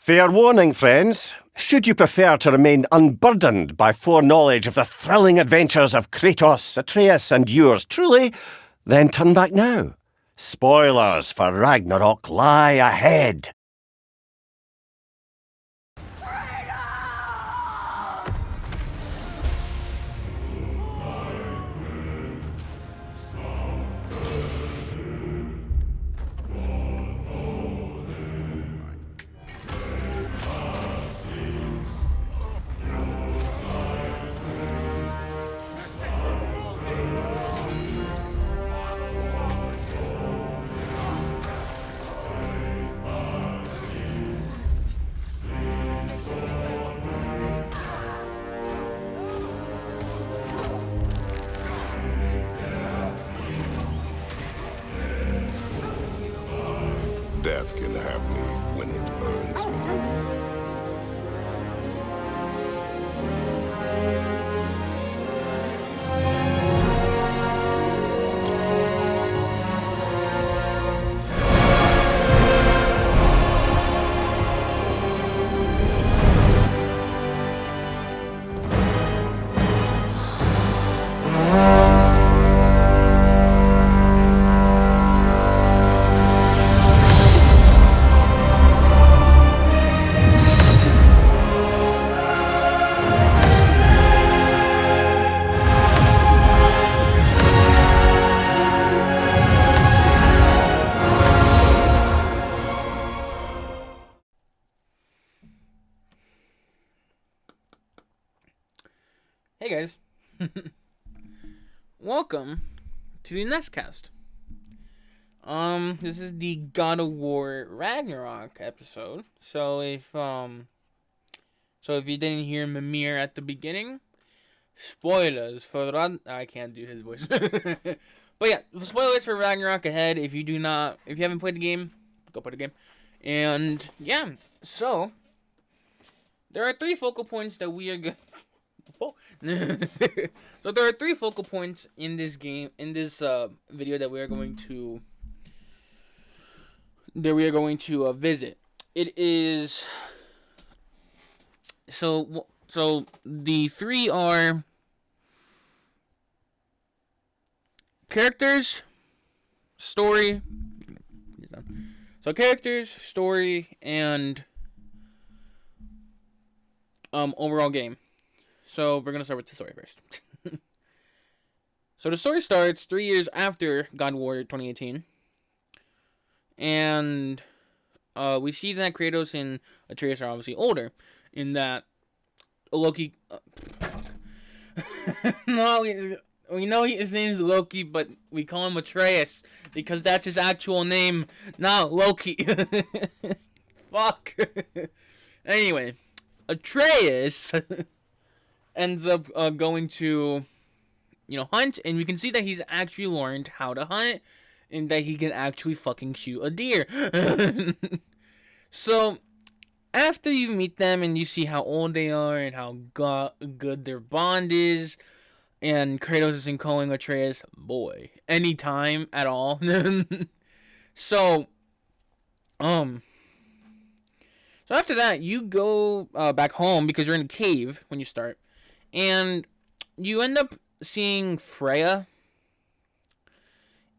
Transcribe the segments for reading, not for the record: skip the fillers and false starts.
Fair warning, friends. Should you prefer to remain unburdened by foreknowledge of the thrilling adventures of Kratos, Atreus, and yours truly, then turn back now. Spoilers for Ragnarok lie ahead. Death can have me when it earns me. Hey guys, welcome to the Nestcast. This is the God of War Ragnarok episode. So if you didn't hear Mimir at the beginning, spoilers for I can't do his voice. But yeah, spoilers for Ragnarok ahead. If you haven't played the game, go play the game. And yeah, so there are three focal points that we are going. So there are three focal points in this game, in this video that we are going to visit. It is so the three are characters, story. So characters, story, and overall game. So we're going to start with the story first. So the story starts 3 years after God of War 2018. And we see that Kratos and Atreus are obviously older. In that Loki... no, we know his name is Loki, but we call him Atreus. Because that's his actual name, not Loki. Fuck. Anyway, Atreus... ends up going to, hunt, and we can see that he's actually learned how to hunt, and that he can actually fucking shoot a deer. So, after you meet them and you see how old they are and how good their bond is, and Kratos isn't calling Atreus boy anytime at all. So after that, you go back home because you're in a cave when you start. And you end up seeing Freya.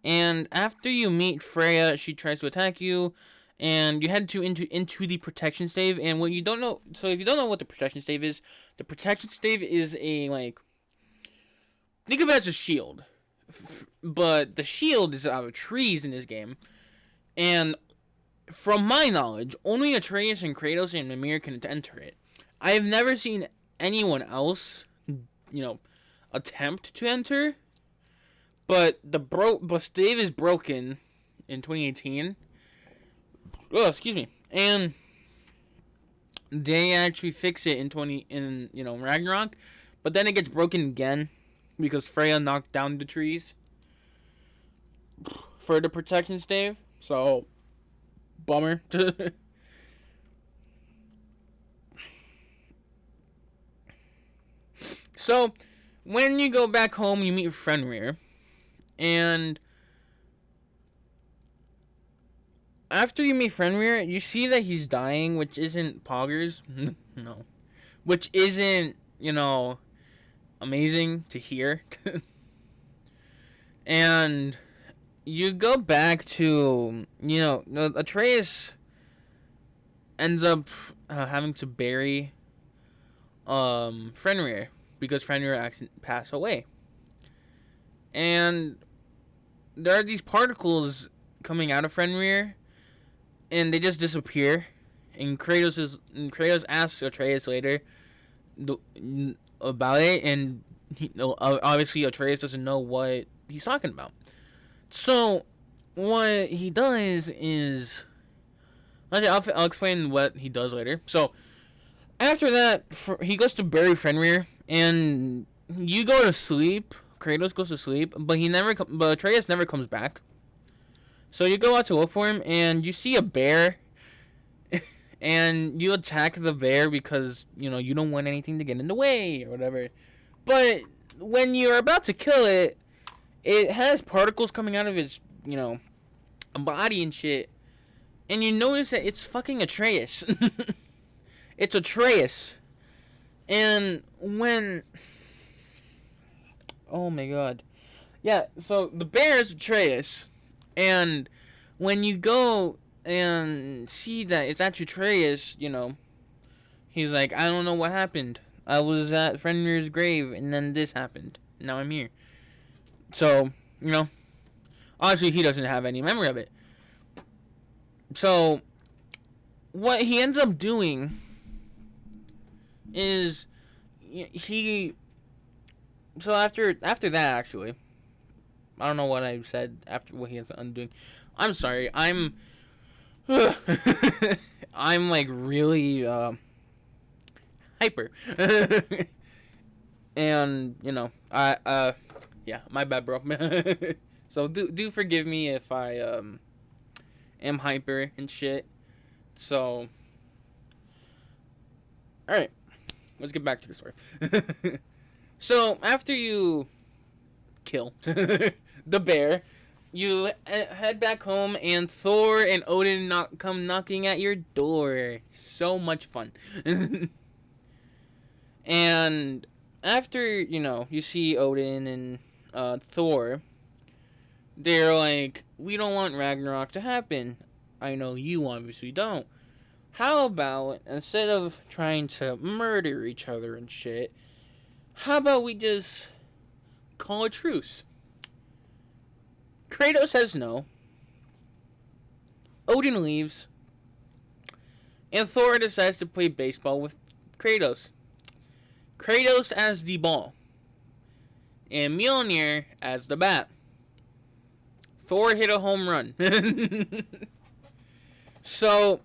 And after you meet Freya, she tries to attack you. And you head into the protection stave. And what you don't know... So if you don't know what the protection stave is... The protection stave is a, think of it as a shield. But the shield is out of trees in this game. And from my knowledge, only Atreus and Kratos and Mimir can enter it. I have never seen anyone else, attempt to enter, but the stave is broken in 2018. Oh, excuse me, and they actually fix it in Ragnarok, but then it gets broken again because Freya knocked down the trees for the protection stave. So, bummer. So, when you go back home, you meet Fenrir, and after you meet Fenrir, you see that he's dying, which isn't poggers. No. Which isn't, amazing to hear. And you go back to, Atreus ends up having to bury Fenrir because Fenrir passed away. And there are these particles coming out of Fenrir, and they just disappear. And Kratos asks Atreus later about it, and obviously Atreus doesn't know what he's talking about. So what he does is, I'll explain what he does later. So after that, he goes to bury Fenrir, and you go to sleep. Kratos goes to sleep, but Atreus never comes back. So you go out to look for him, and you see a bear, and you attack the bear because, you don't want anything to get in the way or whatever. But when you're about to kill it, it has particles coming out of its, body and shit. And you notice that it's fucking Atreus. It's Atreus. And when... Oh my god. Yeah, so the bear is Atreus. And when you go and see that it's actually Atreus, he's like, I don't know what happened. I was at Fenrir's grave, and then this happened. Now I'm here. So, obviously he doesn't have any memory of it. So, what he ends up doing is so after that, actually, I don't know what I said after what he ends up undoing. I'm sorry. I'm like really hyper. And yeah, my bad, bro. So do forgive me if I am hyper and shit. So all right, let's get back to the story. So after you kill the bear, you head back home, and Thor and Odin come knocking at your door. So much fun. And after, you see Odin and Thor, they're like, we don't want Ragnarok to happen. I know you obviously don't. How about, instead of trying to murder each other and shit, how about we just call a truce? Kratos says no. Odin leaves. And Thor decides to play baseball with Kratos. Kratos as the ball. And Mjolnir as the bat. Thor hit a home run. So,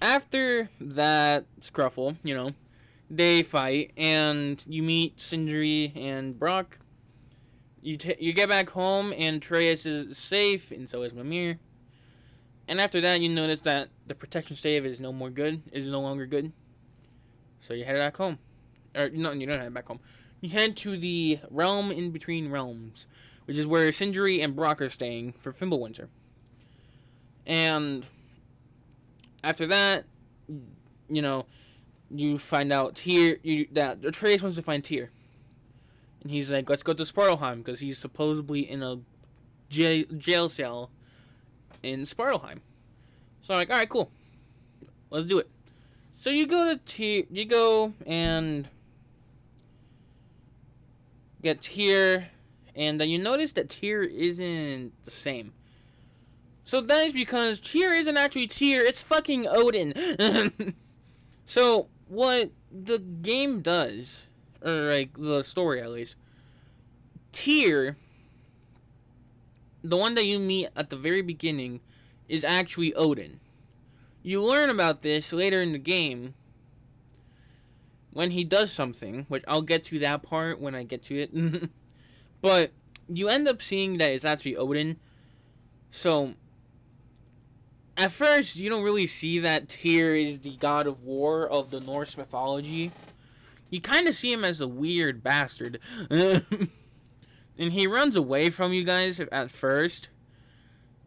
after that scruffle, they fight, and you meet Sindri and Brock. You get back home, and Atreus is safe, and so is Mimir. And after that, you notice that the protection stave is no longer good. So you head back home. Or, no, you don't head back home. You head to the realm in between realms, which is where Sindri and Brock are staying for Fimbulwinter. And after that, you find out that Atreus wants to find Tyr. And he's like, let's go to Svartalheim, because he's supposedly in a jail cell in Svartalheim. So I'm like, alright, cool. Let's do it. So you go and get Tyr, and then you notice that Tyr isn't the same. So that is because Tyr isn't actually Tyr, it's fucking Odin. So what the game does, or like the story at least, Tyr, the one that you meet at the very beginning, is actually Odin. You learn about this later in the game when he does something, which I'll get to that part when I get to it. But you end up seeing that it's actually Odin. So at first, you don't really see that Tyr is the god of war of the Norse mythology. You kind of see him as a weird bastard. And he runs away from you guys at first.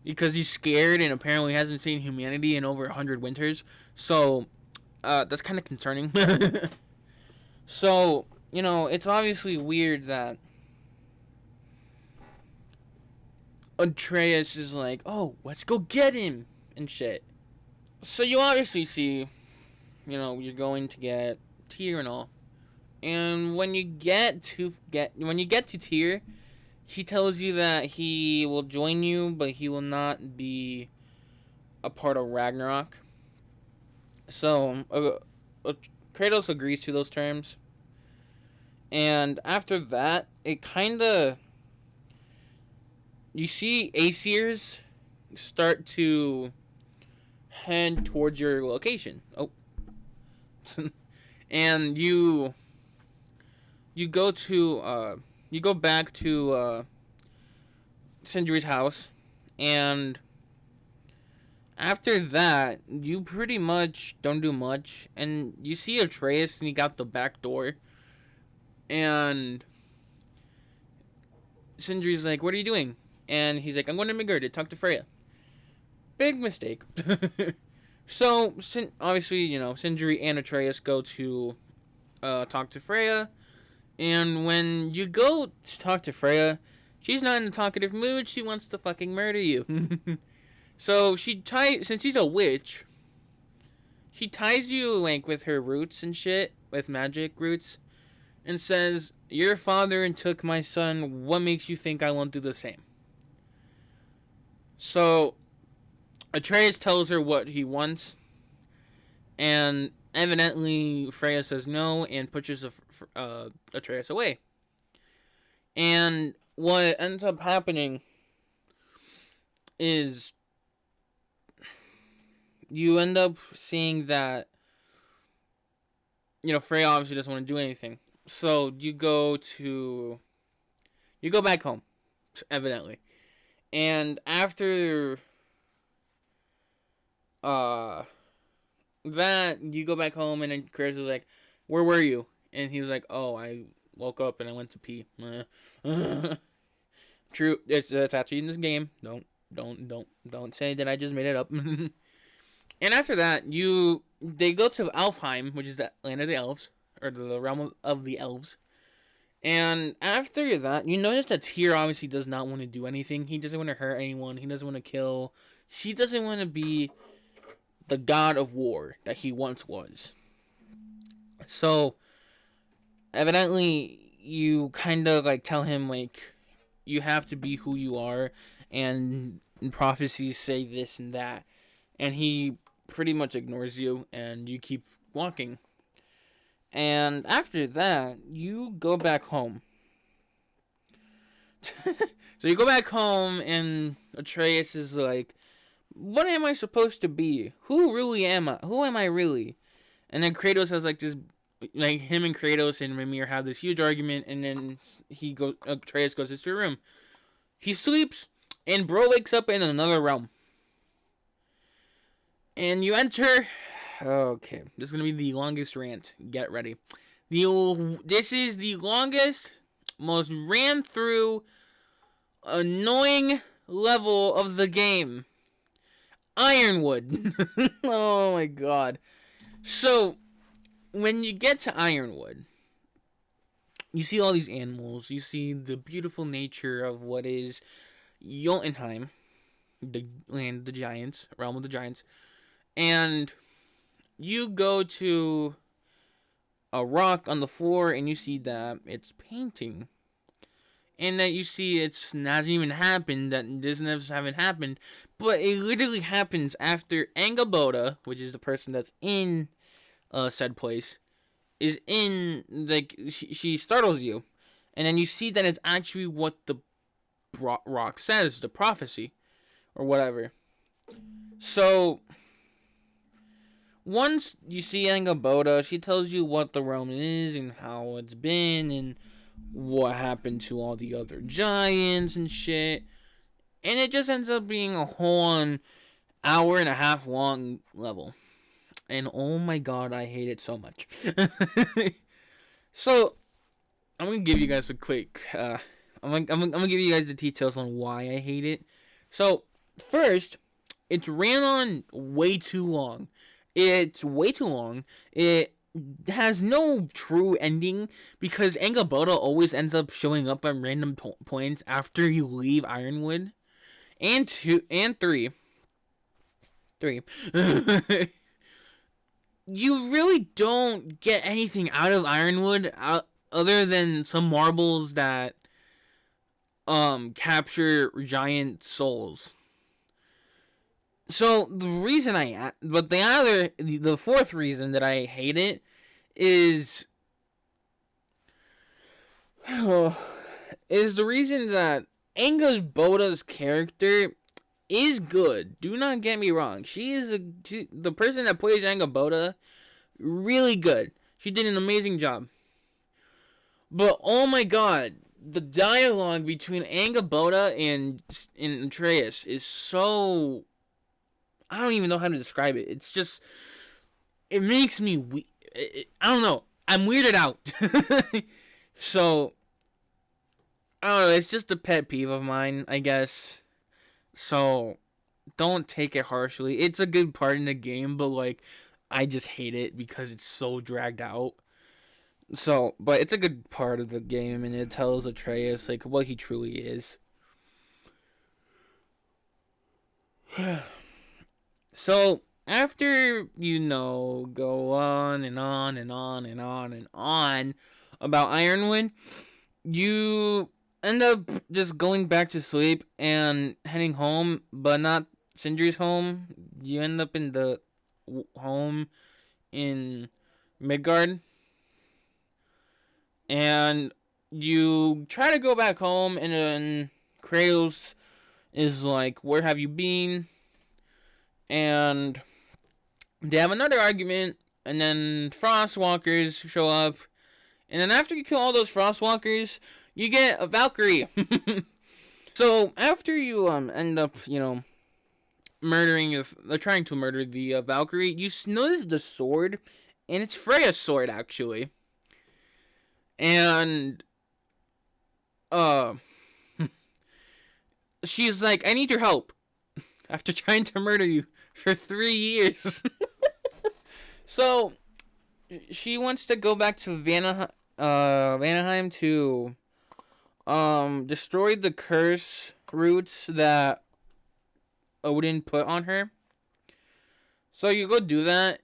because he's scared and apparently hasn't seen humanity in over 100 winters. So that's kind of concerning. So, it's obviously weird that Atreus is like, oh, let's go get him and shit. So you obviously see, you're going to get Tyr and all. And when you get to Tyr, he tells you that he will join you, but he will not be a part of Ragnarok. So Kratos agrees to those terms. And after that, it kind of... You see Aesir's start to head towards your location. Oh. And you go back to Sindri's house, and after that, you pretty much don't do much, and you see Atreus sneak out the back door, and Sindri's like, what are you doing? And he's like, I'm going to Midgard to talk to Freya. Big mistake. So, obviously, Sindri and Atreus go to talk to Freya. And when you go to talk to Freya, she's not in a talkative mood. She wants to fucking murder you. So, since she's a witch, she ties you, with her roots and shit, with magic roots, and says, your father took my son. What makes you think I won't do the same? So, Atreus tells her what he wants, and evidently Freya says no and pushes Atreus away. And what ends up happening is you end up seeing that, Freya obviously doesn't want to do anything. So you go back home, evidently. And after that, you go back home, and then Kratos is like, where were you? And he was like, oh, I woke up and I went to pee. True, that's actually in this game. Don't say that I just made it up. And after that, they go to Alfheim, which is the land of the elves, or the realm of the elves. And after that, you notice that Tyr obviously does not want to do anything. He doesn't want to hurt anyone. He doesn't want to kill. She doesn't want to be the god of war that he once was. So, evidently, you kind of tell him you have to be who you are, and prophecies say this and that, and he pretty much ignores you, and you keep walking. And after that, you go back home. So you go back home, and Atreus is like, what am I supposed to be? Who really am I? Who am I really? And then Kratos has this, him and Kratos and Mimir have this huge argument, and then Atreus goes into a room. He sleeps, and bro wakes up in another realm. And you enter. Okay, this is gonna be the longest rant. Get ready. This is the longest, most ran through, annoying level of the game. Ironwood. Oh my god. So, when you get to Ironwood, you see all these animals. You see the beautiful nature of what is Jotunheim, the land of the giants, realm of the giants. And you go to a rock on the floor, and you see that it's painting. And that you see it hasn't even happened, that this haven't happened. But it literally happens after Angaboda, which is the person that's in said place, is in, she startles you. And then you see that it's actually what the rock says, the prophecy, or whatever. So, once you see Angaboda, she tells you what the realm is, and how it's been, and what happened to all the other giants and shit. And it just ends up being a whole hour and a half long level. And oh my god, I hate it so much. So, I'm going to give you guys a quick... I'm gonna give you guys the details on why I hate it. So, first, it's ran on way too long. It's way too long. It has no true ending because Angaboda always ends up showing up at random points after you leave Ironwood. And three. You really don't get anything out of Ironwood other than some marbles that capture giant souls. So the fourth reason that I hate it is is the reason that Angus Boda's character is good. Do not get me wrong. The person that plays Angus Boda, really good. She did an amazing job. But oh my god, the dialogue between Angus Boda and Atreus is so, I don't even know how to describe it. It's just, it makes me I don't know. I'm weirded out. So, I don't know. It's just a pet peeve of mine, I guess. So, don't take it harshly. It's a good part in the game, but like, I just hate it because it's so dragged out. So, but it's a good part of the game, and it tells Atreus like what he truly is. So, after go on and on and on and on and on about Ironwood, you end up just going back to sleep and heading home, but not Sindri's home. You end up in the home in Midgard. And you try to go back home, and then Kratos is like, "Where have you been?" And they have another argument, and then Frostwalkers show up. And then after you kill all those Frostwalkers, you get a Valkyrie. So after you end up, trying to murder the Valkyrie, you notice the sword, and it's Freya's sword, actually. And she's like, "I need your help," after trying to murder you for 3 years. So she wants to go back to Vanaheim to destroy the curse roots that Odin put on her. So you go do that.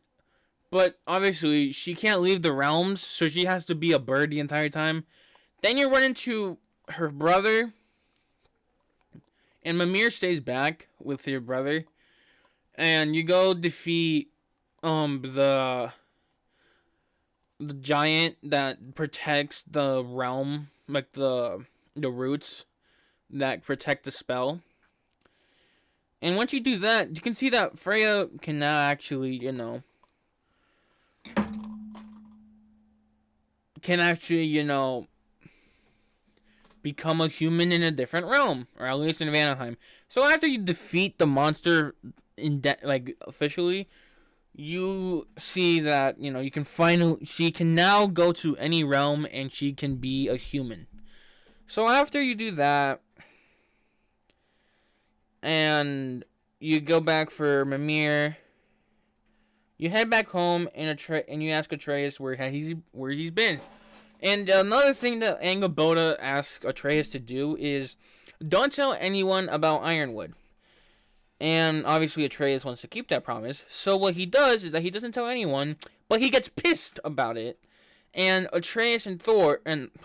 But obviously, she can't leave the realms, so she has to be a bird the entire time. Then you run into her brother, and Mimir stays back with your brother, and you go defeat the giant that protects the realm, like the roots that protect the spell. And once you do that, you can see that Freya can now actually, become a human in a different realm, or at least in Vanaheim. So after you defeat the monster officially, you see that she can now go to any realm and she can be a human. So after you do that, and you go back for Mimir, you head back home and you ask Atreus where he's been. And another thing that Angaboda asks Atreus to do is don't tell anyone about Ironwood. And obviously Atreus wants to keep that promise. So what he does is that he doesn't tell anyone, but he gets pissed about it. And Atreus and Kratos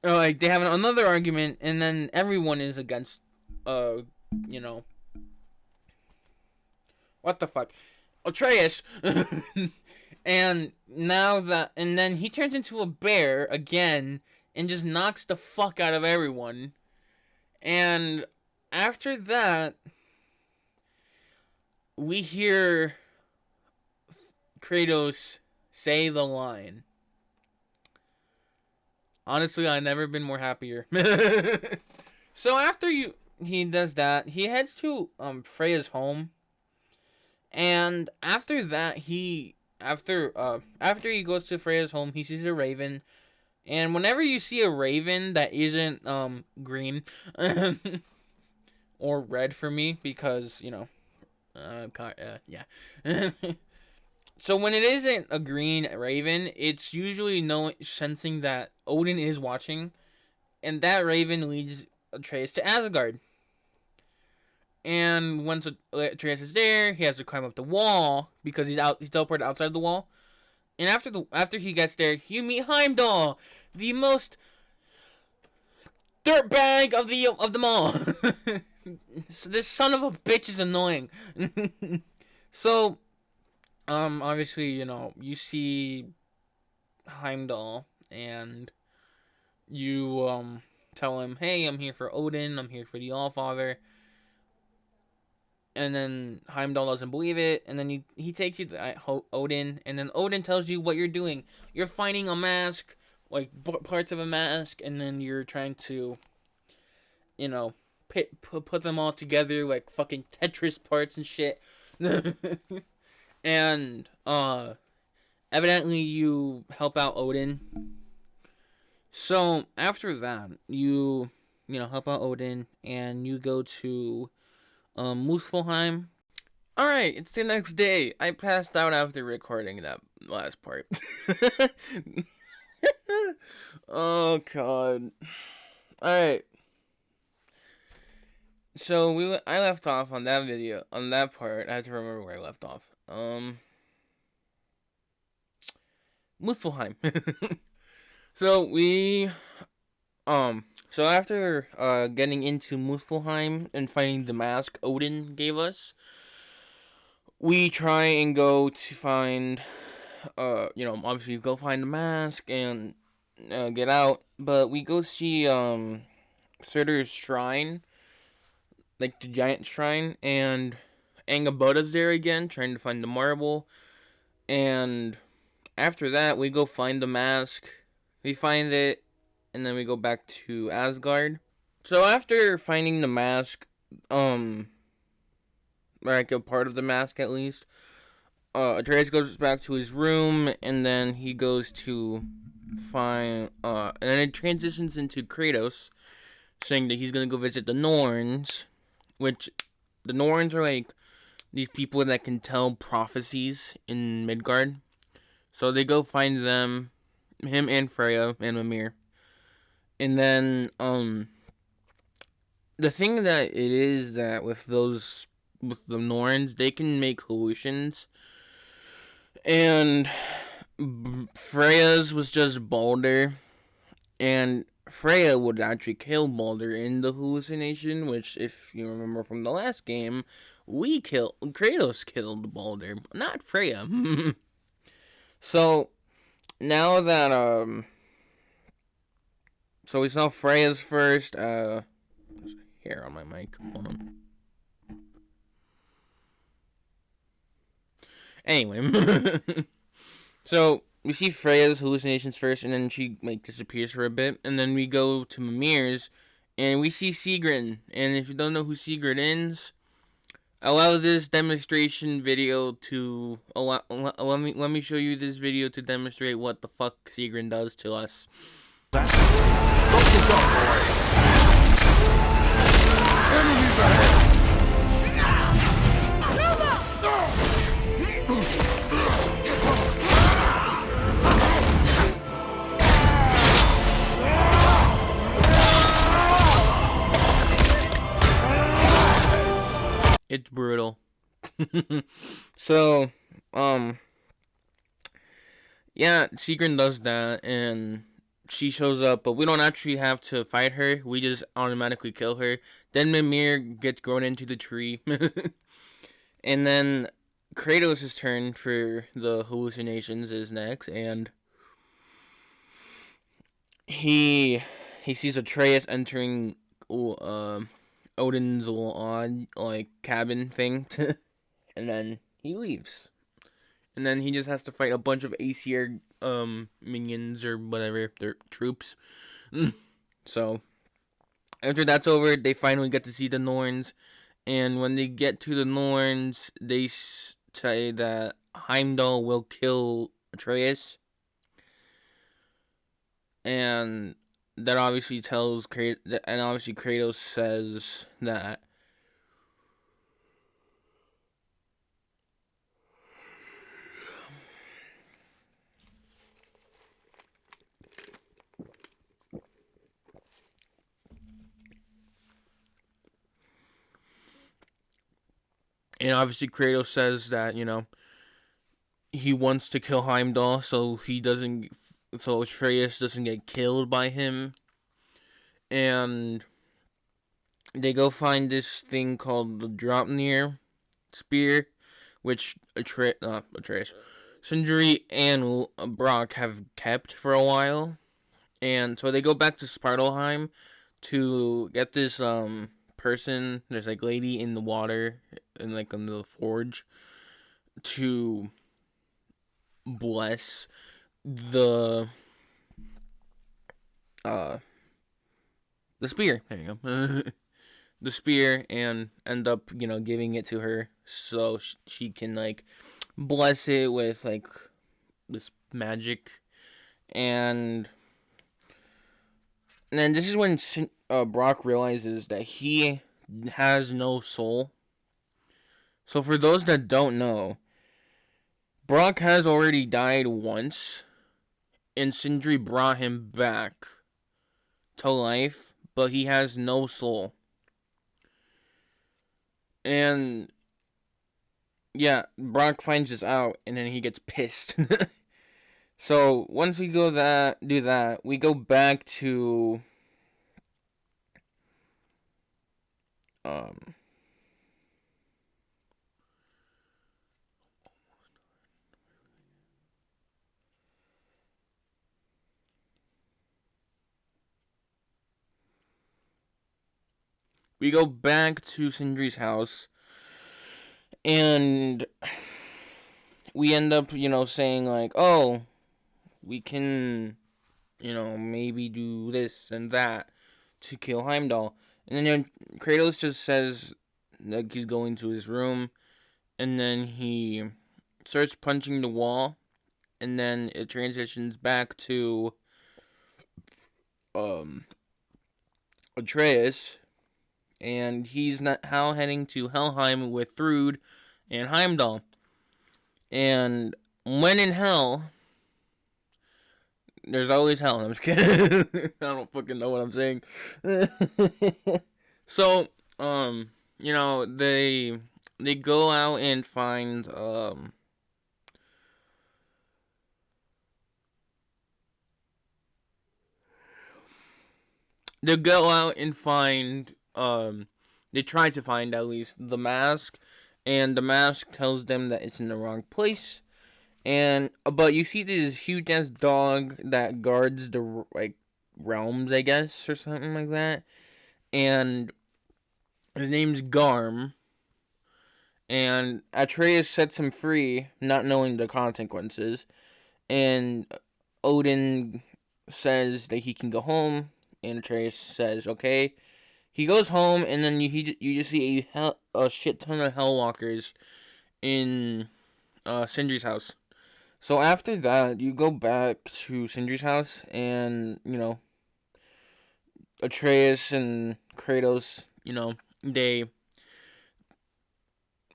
they have another argument, and then everyone is against what the fuck, Atreus. And then he turns into a bear again and just knocks the fuck out of everyone. And after that, we hear Kratos say the line. Honestly, I've never been more happier. So after he does that, he heads to Freya's home. And after that, after he goes to Freya's home, he sees a raven And whenever you see a raven that isn't green or red for me, because yeah. So when it isn't a green raven, it's usually sensing that Odin is watching, and that raven leads Atreus to Asgard. And once Atreus is there, he has to climb up the wall because he's teleported outside the wall. And after he gets there, you meet Heimdall, the most dirtbag of them all. So this son of a bitch is annoying. So, obviously, you see Heimdall and you tell him, "Hey, I'm here for Odin. I'm here for the Allfather." And then Heimdall doesn't believe it, and then he takes you to Odin, and then Odin tells you what you're doing. You're finding a mask, like parts of a mask, and then you're trying to, put them all together like fucking Tetris parts and shit. And evidently you help out Odin. So after that, you help out Odin, and you go to Muspelheim. Alright, it's the next day. I passed out after recording that last part. Oh god. Alright. So I left off on that video, on that part. I have to remember where I left off. Muspelheim. So so after getting into Muspelheim and finding the mask Odin gave us, we try and go to find, obviously go find the mask and get out, but we go see Surtur's shrine, like the giant shrine, and Angaboda's there again, trying to find the marble, and after that we go find the mask, we find it, and then we go back to Asgard. So after finding the mask, like a part of the mask at least, Atreus goes back to his room, and then he goes to find, and then it transitions into Kratos, saying that he's gonna go visit the Norns, which, the Norns are like these people that can tell prophecies in Midgard. So they go find them, him and Freya and Mimir. And then, the thing that it is that with the Norns, they can make hallucinations. And Freya's was just Balder. And Freya would actually kill Balder in the hallucination, which, if you remember from the last game, Kratos killed Balder, not Freya. So, now that, so we saw Freya's first, hair on my mic, hold on. Anyway, so we see Freya's hallucinations first, and then she disappears for a bit, and then we go to Mimir's, and we see Sigrid. And if you don't know who Sigrid is, allow this demonstration video to let me show you this video to demonstrate what the fuck Sigrid does to us. Focus up, boy. Enemies ahead. It's brutal. So, yeah, Sigrid does that, and she shows up, but we don't actually have to fight her. We just automatically kill her. Then Mimir gets grown into the tree. And then Kratos' turn for the hallucinations is next, and he sees Atreus entering Odin's little odd cabin thing, and then he leaves, and then he just has to fight a bunch of Aesir minions or whatever, their troops. So after that's over, they finally get to see the Norns, and when they get to the Norns, they say that Heimdall will kill Atreus. and that obviously tells and obviously Kratos says that he wants to kill Heimdall so Atreus doesn't get killed by him, and they go find this thing called the Draupnir spear, which Atreus, Sindri and Brock have kept for a while, and so they go back to Svartalheim to get this person. There's like lady in the water and like in the forge to bless the uh the spear. There you go. The spear, and end up giving it to her so she can like bless it with like this magic, and then this is when Brock realizes that he has no soul. So for those that don't know, Brock has already died once, and Sindri brought him back to life, but he has no soul. And yeah, Brock finds this out, and then he gets pissed. So once we do that, we go back to um Sindri's house, and we end up, saying like, oh, we can, maybe do this and that to kill Heimdall. And then Kratos just says like he's going to his room, and then he starts punching the wall, and then it transitions back to Atreus, and he's now heading to Helheim with Thrud and Heimdall. And when in hell, there's always hell. I'm just kidding. I don't fucking know what I'm saying. So, they go out and find they go out and find they try to find at least the mask, and the mask tells them that it's in the wrong place. And but you see this huge ass dog that guards the like realms, I guess, or something like that. And his name's Garm. And Atreus sets him free, not knowing the consequences. And Odin says that he can go home, and Atreus says okay. He goes home, and then you just see a shit ton of Hellwalkers in Sindri's house. So after that, you go back to Sindri's house, and Atreus and Kratos, they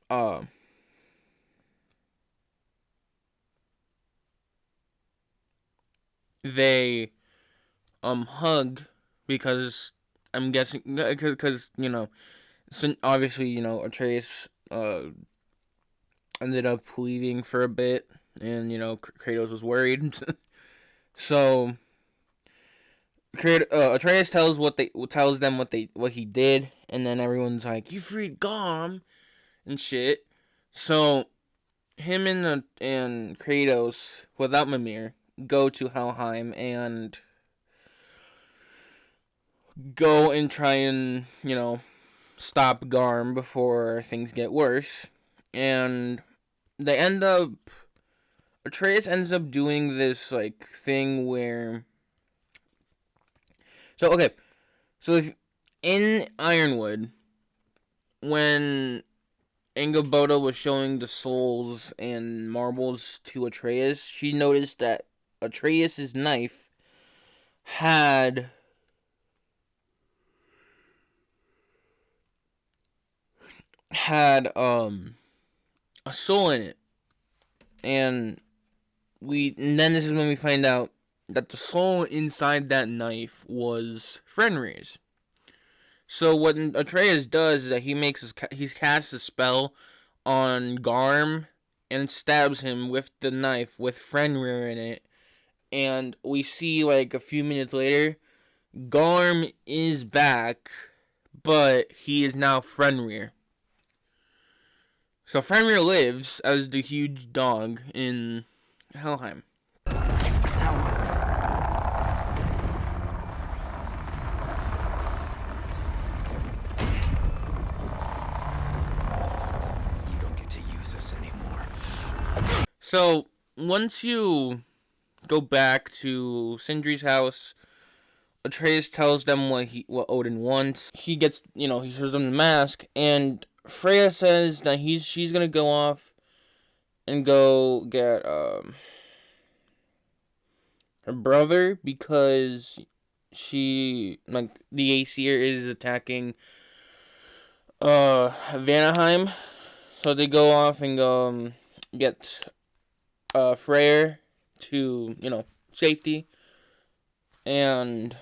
uh they hug, because I'm guessing because obviously Atreus ended up leaving for a bit, and Kratos was worried. So Atreus tells them what he did, and then everyone's like, "You freed Gom," and shit. So him and Kratos, without Mimir, go to Helheim and go and try and stop Garm before things get worse, and they end up. Atreus ends up doing this like thing where. So okay, so if in Ironwood, when Angrboda was showing the souls and marbles to Atreus, she noticed that Atreus's knife had a soul in it, and then this is when we find out that the soul inside that knife was Fenrir's. So what Atreus does is that he casts a spell on Garm and stabs him with the knife with Fenrir in it, and we see like a few minutes later, Garm is back, but he is now Fenrir. So Fenrir lives as the huge dog in Helheim. You don't get to use us anymore. So once you go back to Sindri's house, Atreus tells them what Odin wants. He gets, he shows them the mask, and Freya says that she's gonna go off and go get her brother, because the Aesir is attacking Vanaheim. So they go off and go get Freyr to safety, and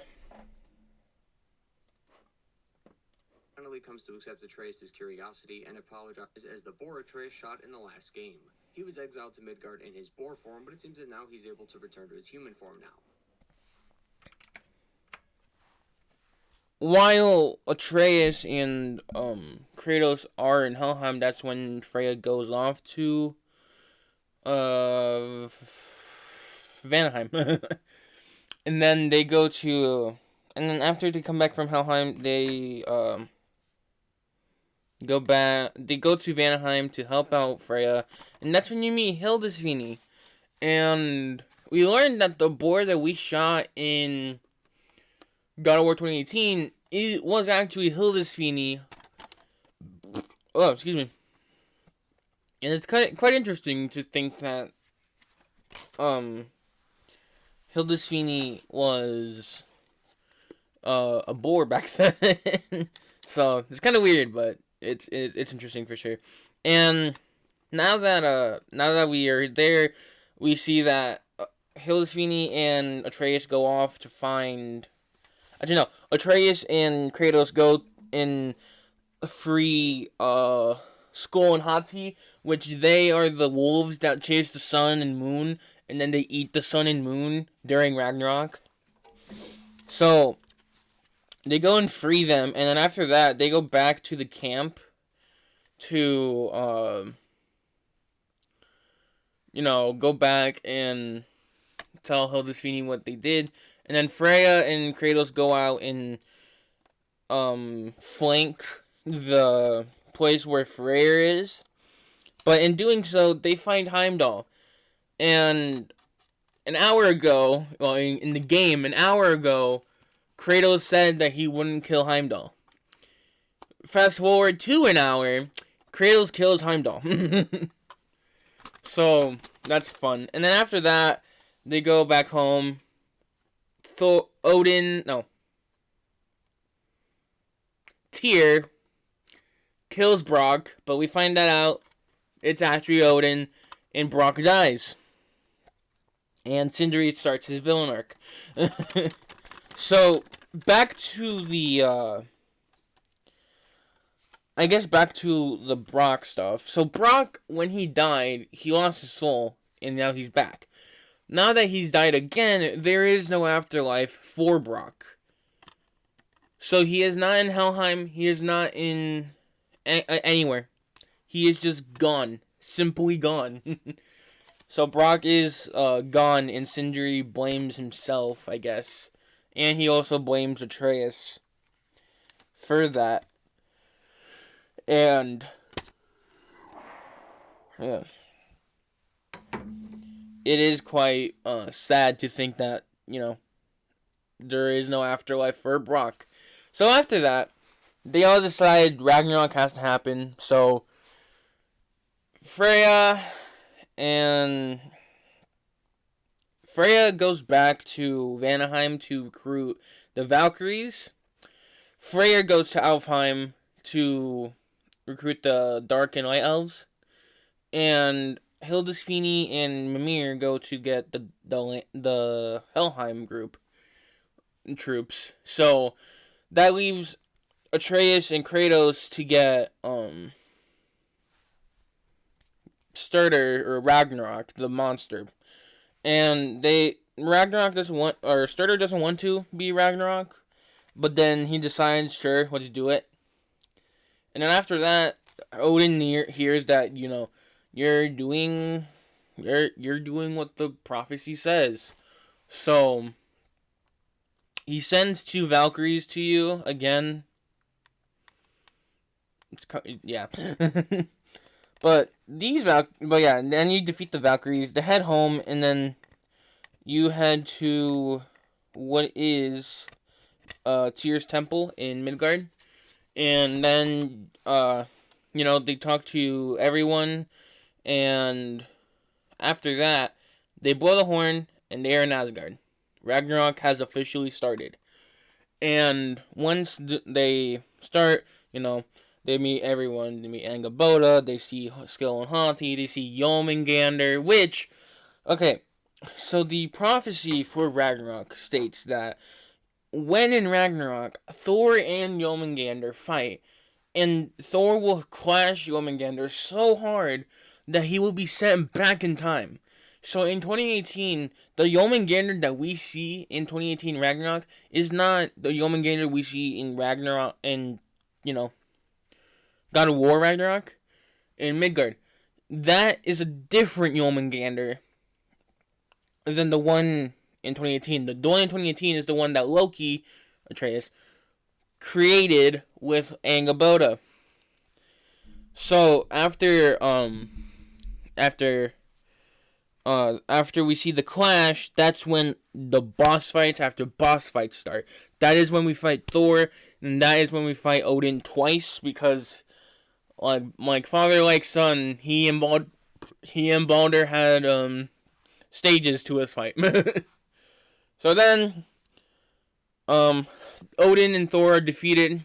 finally comes to accept Atreus' curiosity and apologizes as the boar Atreus shot in the last game. He was exiled to Midgard in his boar form, but it seems that now he's able to return to his human form now. While Atreus and Kratos are in Helheim, that's when Freya goes off to Vanaheim. And then they go to, and then after they come back from Helheim, they go to Vanaheim to help out Freya, and that's when you meet Hildisvini. And we learned that the boar that we shot in God of War 2018 was actually Hildisvini. Oh, excuse me. And it's quite interesting to think that Hildisvini was a boar back then. So it's kind of weird, but it's interesting for sure. And now that we are there, we see that Hildisvini and Atreus go off to find. Actually, no. Atreus and Kratos go and free Skull and Hati, which they are the wolves that chase the sun and moon, and then they eat the sun and moon during Ragnarok. So they go and free them, and then after that, they go back to the camp to go back and tell Hildisvini what they did. And then Freya and Kratos go out and flank the place where Freyr is. But in doing so, they find Heimdall. And an hour ago, in the game, Kratos said that he wouldn't kill Heimdall. Fast forward to an hour, Kratos kills Heimdall. So, that's fun. And then after that, they go back home. Tyr kills Brock, but we find that out it's actually Odin, and Brock dies. And Sindri starts his villain arc. So, back to the, back to the Brock stuff. So, Brock, when he died, he lost his soul, and now he's back. Now that he's died again, there is no afterlife for Brock. So he is not in Helheim. He is not in anywhere. He is just gone. Simply gone. So Brock is gone, and Sindri blames himself, I guess. And he also blames Atreus for that. And yeah. It is quite sad to think that, there is no afterlife for Brock. So after that, they all decide Ragnarok has to happen. So Freya and Freya goes back to Vanaheim to recruit the Valkyries. Freyr goes to Alfheim to recruit the Dark and Light Elves. And Hildisvini and Mimir go to get the Helheim group troops. So that leaves Atreus and Kratos to get Surtur or Ragnarok, the monster. And Surtur doesn't want to be Ragnarok, but then he decides, sure, let's do it. And then after that, Odin hears that, you're doing what the prophecy says. So he sends 2 Valkyries to you again. Yeah. But then you defeat the Valkyries. They head home, and then you head to what is Tyr's temple in Midgard. And then they talk to everyone, and after that, they blow the horn, and they are in Asgard. Ragnarok has officially started. And once they start, they meet everyone. They meet Angrboda, they see Skill and Hati, they see Jormungandr, which, okay, so the prophecy for Ragnarok states that when in Ragnarok, Thor and Jormungandr fight, and Thor will clash Jormungandr so hard that he will be sent back in time. So in 2018, the Jormungandr that we see in 2018 Ragnarok is not the Jormungandr we see in Ragnarok and, God of War Ragnarok in Midgard. That is a different Jormungandr than the one in 2018. The one in 2018 is the one that Loki, Atreus, created with Angrboda. So after we see the clash, that's when the boss fights after boss fights start. That is when we fight Thor, and that is when we fight Odin twice, because like father like son, he and Balder had stages to his fight. So then Odin and Thor are defeated,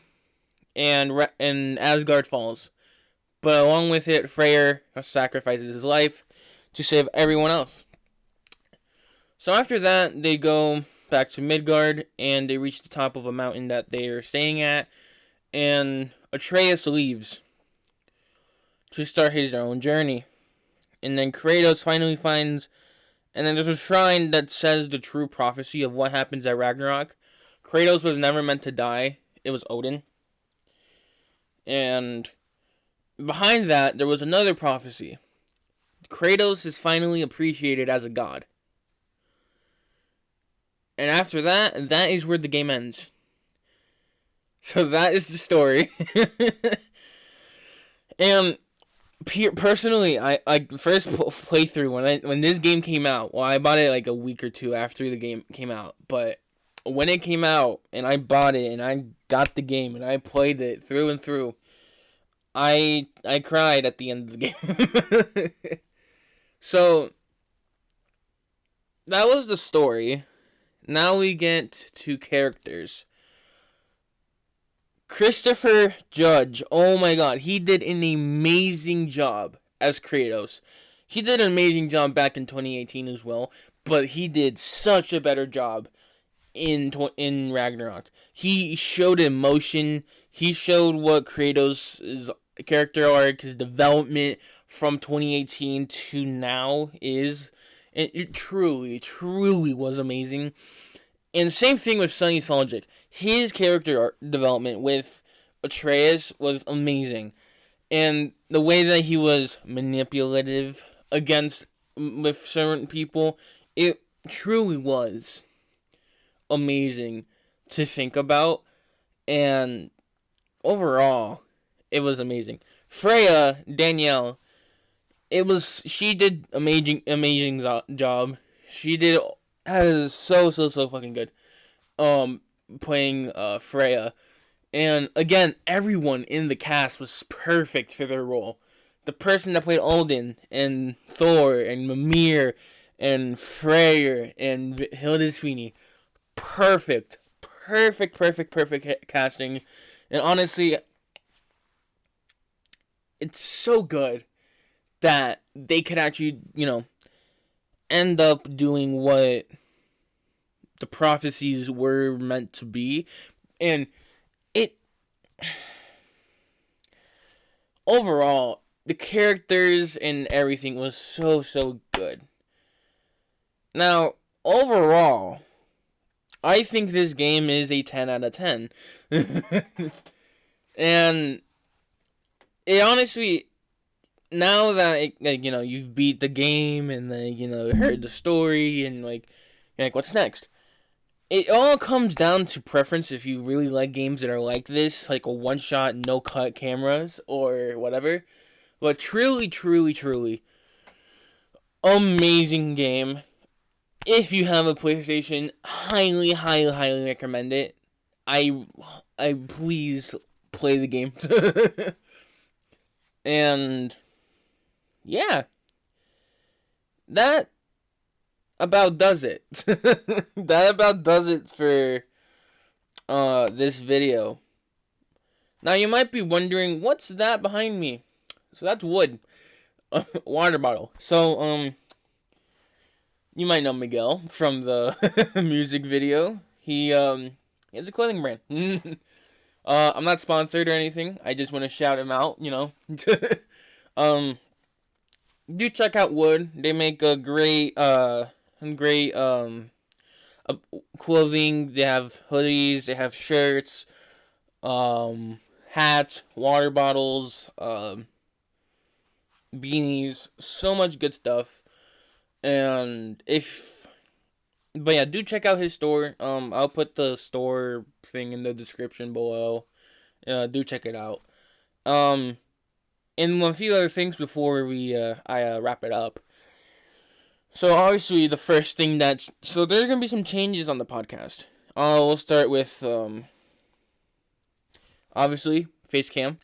and Asgard falls. But along with it, Freyr sacrifices his life to save everyone else. So after that, they go back to Midgard, and they reach the top of a mountain that they are staying at, and Atreus leaves to start his own journey. And then Kratos finally finds, and then there's a shrine that says the true prophecy of what happens at Ragnarok. Kratos was never meant to die. It was Odin. And behind that, there was another prophecy. Kratos is finally appreciated as a god. And after that, that is where the game ends. So that is the story. And personally, I first playthrough when this game came out. Well, I bought it like a week or two after the game came out. But when it came out and I bought it and I got the game and I played it through and through, I cried at the end of the game. So that was the story. Now we get to characters. Christopher Judge, oh my god, he did an amazing job as Kratos. He did an amazing job back in 2018 as well, but he did such a better job in Ragnarok. He showed emotion. He showed what Kratos' character arc, his development from 2018 to now is. And it truly, truly was amazing. And same thing with Sonny Suljic. His character development with Atreus was amazing. And the way that he was manipulative with certain people, it truly was amazing to think about. And overall, it was amazing. Freya, Danielle, she did amazing job. She has so fucking good playing Freya. And again, everyone in the cast was perfect for their role. The person that played Odin and Thor and Mimir and Freyr and Hilda Sweeney. Perfect casting. And honestly, it's so good that they could actually, end up doing what the prophecies were meant to be. And it overall, the characters and everything was so good. Now, overall, I think this game is a 10 out of 10. And it honestly, now that you've beat the game and heard the story and you're like, what's next? It all comes down to preference. If you really like games that are like this, like a one-shot, no-cut cameras or whatever. But truly, amazing game. If you have a PlayStation, highly recommend it. I please play the game. And yeah, that about does it. That about does it for this video. Now you might be wondering, what's that behind me? So that's wood. Water bottle. So you might know Miguel from the music video. He has a clothing brand. I'm not sponsored or anything. I just want to shout him out, Do check out Wood. They make a great clothing. They have hoodies, they have shirts, hats, water bottles, beanies, so much good stuff. And but yeah, do check out his store. I'll put the store thing in the description below. Do check it out. And a few other things before I wrap it up. So obviously the first thing so there's gonna be some changes on the podcast. We'll start with obviously face cam.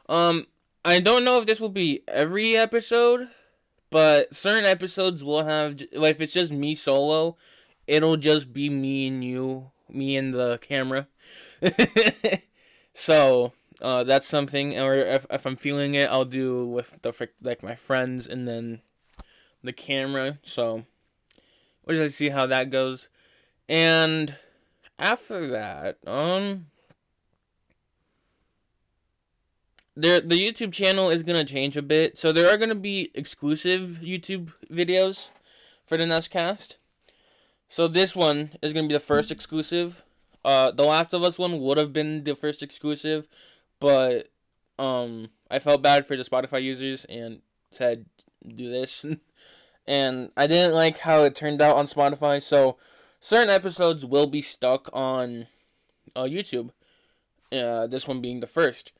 I don't know if this will be every episode, but certain episodes will have, if it's just me solo, it'll just be me and the camera. So that's something. Or if I'm feeling it, I'll do with my friends and then the camera. So we'll just see how that goes. And after that, the YouTube channel is gonna change a bit. So there are gonna be exclusive YouTube videos for the Nestcast. So this one is gonna be the first exclusive. The Last of Us one would have been the first exclusive, but I felt bad for the Spotify users and said do this. And I didn't like how it turned out on Spotify, so certain episodes will be stuck on YouTube. This one being the first.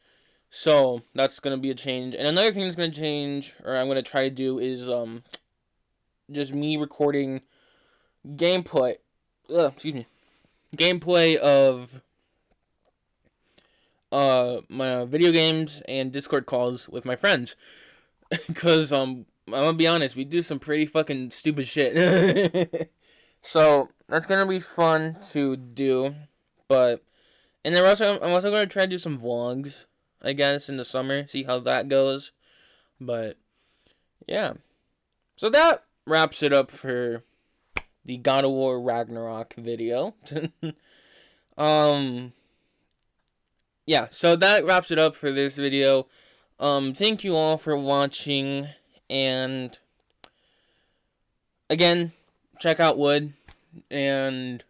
So that's gonna be a change. And another thing that's gonna change, or I'm gonna try to do, is just me recording gameplay. Gameplay of my video games and Discord calls with my friends. Because I'm gonna be honest, we do some pretty fucking stupid shit. So that's gonna be fun to do. And then I'm also gonna try to do some vlogs, I guess, in the summer, see how that goes. But yeah, so that wraps it up for the God of War Ragnarok video. Yeah, so that wraps it up for this video. Thank you all for watching, and again, check out Wood, and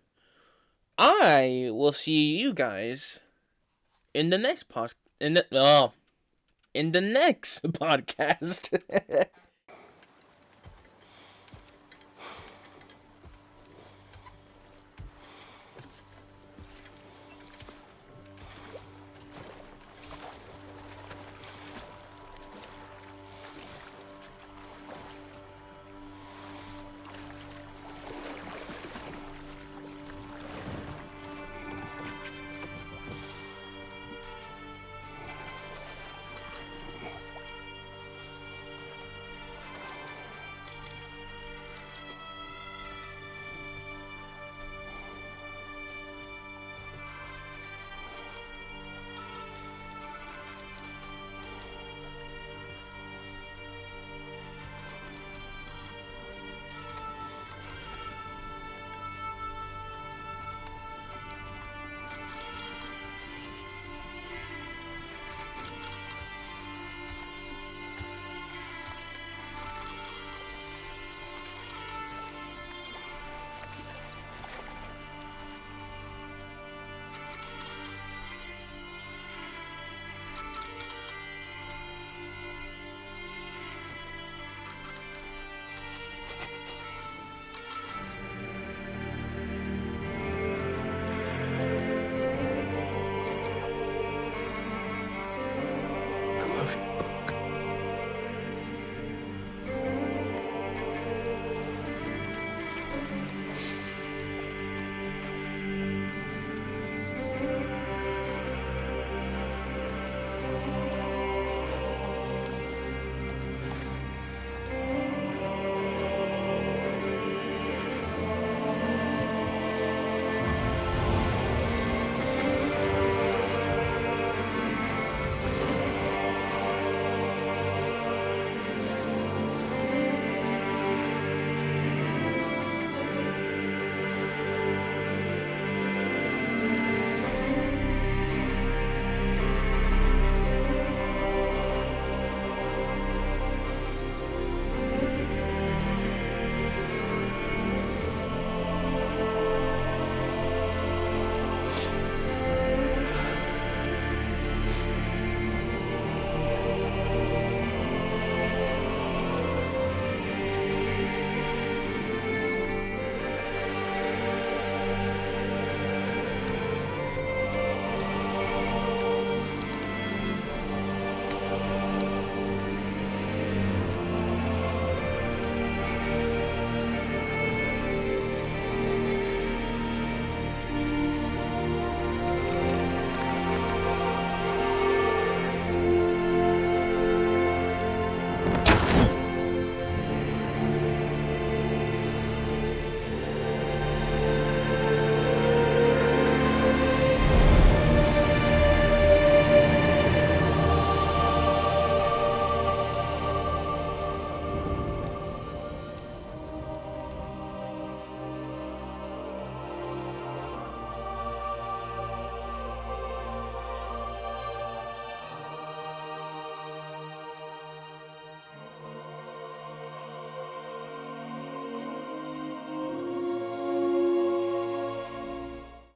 I will see you guys in the next in the next podcast.